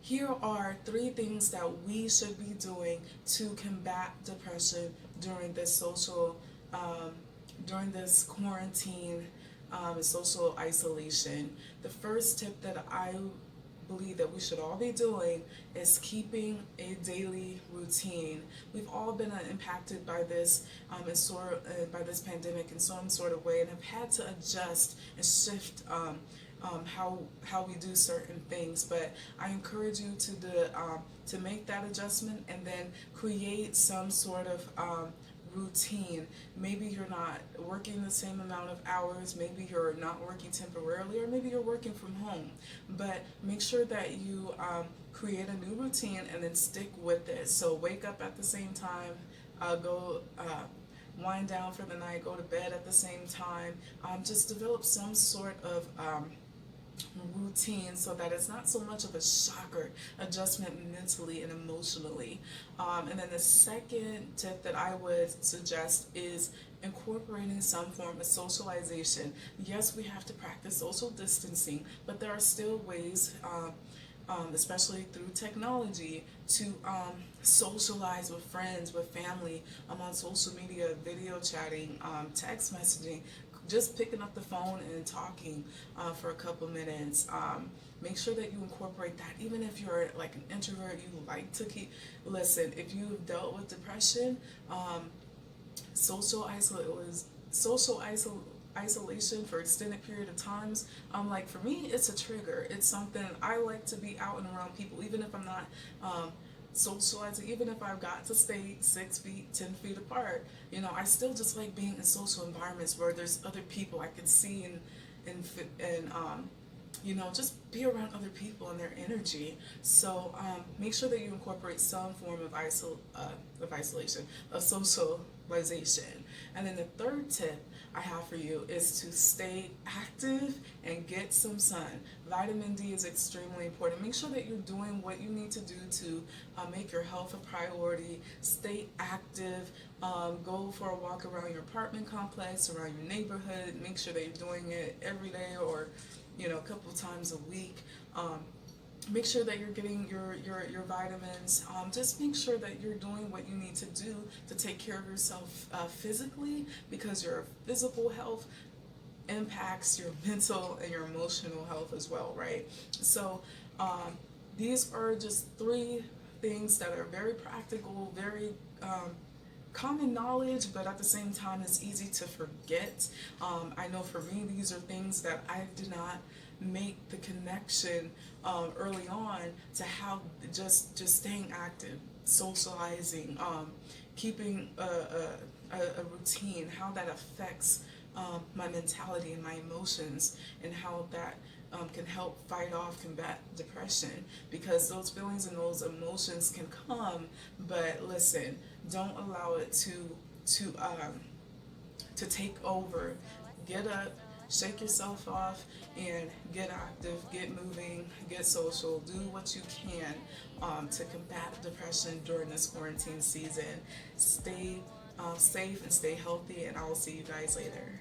here are 3 things that we should be doing to combat depression during this um, during this quarantine, social isolation. The first tip that I believe that we should all be doing is keeping a daily routine. We've all been impacted by this by this pandemic in some sort of way, and have had to adjust and shift how we do certain things. But I encourage you to make that adjustment and then create some sort of routine. Maybe you're not working the same amount of hours, maybe you're not working temporarily, or maybe you're working from home. But make sure that you create a new routine and then stick with it. So wake up at the same time, go wind down for the night, go to bed at the same time. Just develop some sort of routine so that it's not so much of a shock or adjustment mentally and emotionally. And then the second tip that I would suggest is incorporating some form of socialization. Yes, we have to practice social distancing, but there are still ways, especially through technology, to socialize with friends, with family, on social media, video chatting, text messaging, just picking up the phone and talking for a couple minutes. Make sure that you incorporate that. Even if you're like an introvert, you like to listen, if you've dealt with depression, social isolation for extended period of times, like for me, it's a trigger. It's something I like to be out and around people, even if I'm not socializing, even if I've got to stay 6 feet, 10 feet apart. I still just like being in social environments where there's other people I can see and just be around other people and their energy. So make sure that you incorporate some form of isolation, of socialization. And then the third tip I have for you is to stay active and get some sun. Vitamin D is extremely important. Make sure that you're doing what you need to do to make your health a priority. Stay active. Go for a walk around your apartment complex, around your neighborhood. Make sure that you're doing it every day, or a couple of times a week. Make sure that you're getting your vitamins. Just make sure that you're doing what you need to do to take care of yourself physically, because your physical health impacts your mental and your emotional health as well, right? So these are just 3 things that are very practical, very common knowledge, but at the same time it's easy to forget. I know for me, these are things that I did not make the connection early on to how just staying active, socializing, keeping a routine, how that affects my mentality and my emotions, and how that can help combat depression, because those feelings and those emotions can come, but listen, don't allow it to take over. Get up, shake yourself off, and get active, get moving, get social, do what you can to combat depression during this quarantine season. Stay safe and stay healthy, and I will see you guys later.